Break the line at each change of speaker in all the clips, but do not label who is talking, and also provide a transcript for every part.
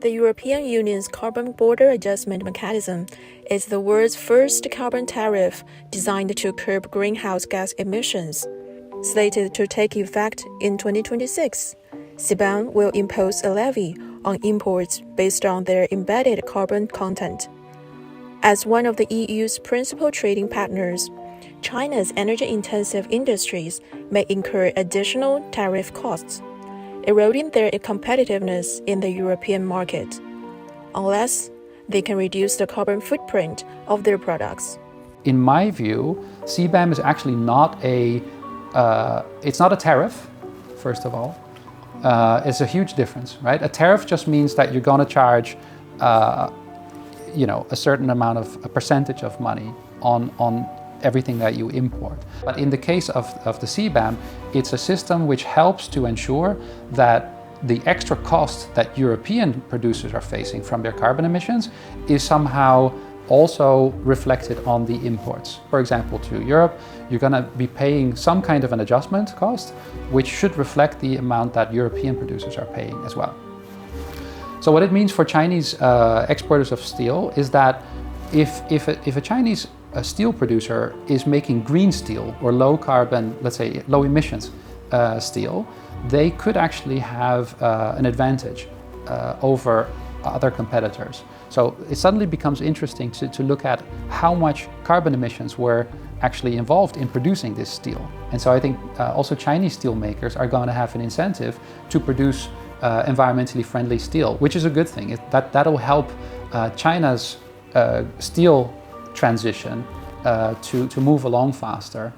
The European Union's carbon border adjustment mechanism is the world's first carbon tariff designed to curb greenhouse gas emissions. Slated to take effect in 2026, CBAM will impose a levy on imports based on their embedded carbon content. As one of the EU's principal trading partners, China's energy-intensive industries may incur additional tariff costs, eroding their competitiveness in the European market, unless they can reduce the carbon footprint of their products.
In my view, CBAM is actually not it's not a tariff, first of all. It's a huge difference, right? A tariff just means that you're going to charge, a certain amount of a percentage of money on everything that you import. But in the case of the CBAM, it's a system which helps to ensure that the extra cost that European producers are facing from their carbon emissions is somehow also reflected on the imports. For example, to Europe, you're going to be paying some kind of an adjustment cost, which should reflect the amount that European producers are paying as well. So what it means for Chinese exporters of steel is that if a Chinese steel producer is making green steel or low carbon, let's say low emissions steel, they could actually have an advantage over other competitors. So it suddenly becomes interesting to look at how much carbon emissions were actually involved in producing this steel. And so I think also Chinese steel makers are going to have an incentive to produce environmentally friendly steel, which is a good thing. That'll help China's steel transition to move along faster.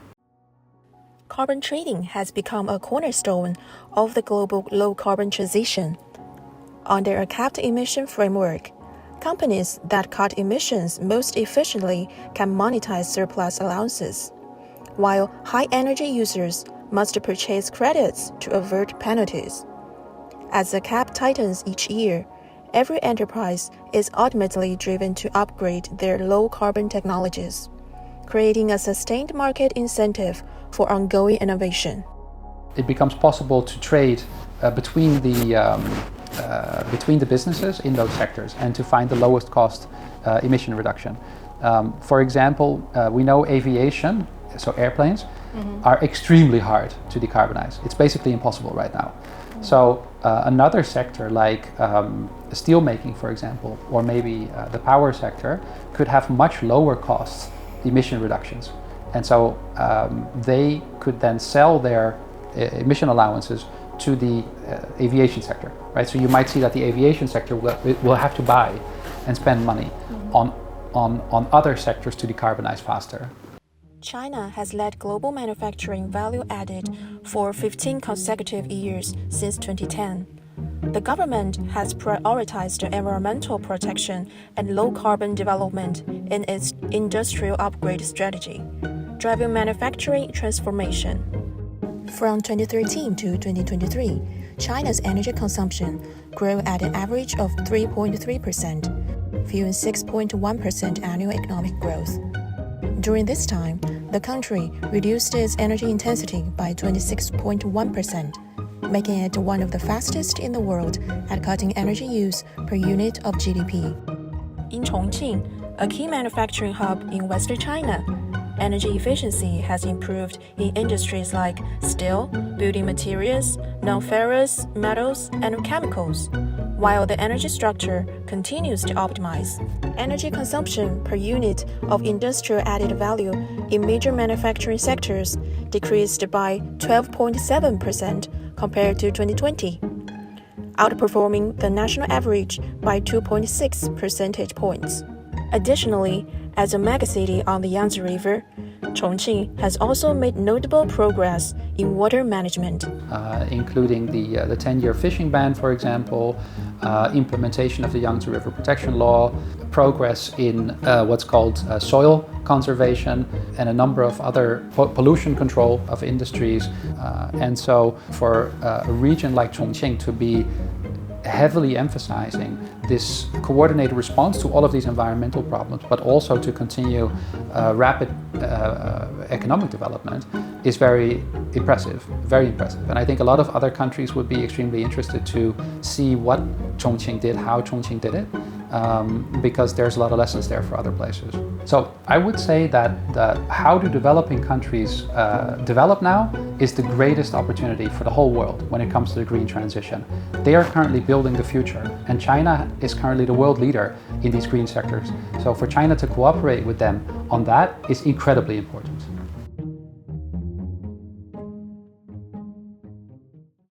Carbon trading has become a cornerstone of the global low-carbon transition. Under a capped emission framework, companies that cut emissions most efficiently can monetize surplus allowances, while high-energy users must purchase credits to avert penalties. As the cap tightens each year, every enterprise is ultimately driven to upgrade their low-carbon technologies, creating a sustained market incentive for ongoing innovation.
It becomes possible to trade between the businesses in those sectors and to find the lowest cost emission reduction. For example, we know aviation, so airplanes, are extremely hard to decarbonize. It's basically impossible right now. So another sector like steel making, for example, or maybe the power sector could have much lower cost emission reductions. And so they could then sell their emission allowances to the aviation sector, right? So you might see that the aviation sector will have to buy and spend money on other sectors to decarbonize faster.
China has led global manufacturing value added for 15 consecutive years since 2010. The government has prioritized environmental protection and low-carbon development in its industrial upgrade strategy, driving manufacturing transformation. From 2013 to 2023, China's energy consumption grew at an average of 3.3%, fueling 6.1% annual economic growth. During this time, the country reduced its energy intensity by 26.1%, making it one of the fastest in the world at cutting energy use per unit of GDP. In Chongqing, a key manufacturing hub in Western China, energy efficiency has improved in industries like steel, building materials, non-ferrous metals, and chemicals, while the energy structure continues to optimize. Energy consumption per unit of industrial added value in major manufacturing sectors decreased by 12.7% compared to 2020, outperforming the national average by 2.6 percentage points. Additionally, as a megacity on the Yangtze River, Chongqing has also made notable progress in water management,
including the 10-year fishing ban, for example, implementation of the Yangtze River Protection Law, progress in what's called soil conservation, and a number of other pollution control of industries. And so for a region like Chongqing to be heavily emphasizing this coordinated response to all of these environmental problems, but also to continue rapid economic development, is very impressive. And I think a lot of other countries would be extremely interested to see what Chongqing did, how Chongqing did it, because there's a lot of lessons there for other places. So I would say that how do developing countries develop now is the greatest opportunity for the whole world when it comes to the green transition. They are currently building the future, and China is currently the world leader in these green sectors. So for China to cooperate with them on that is incredibly important.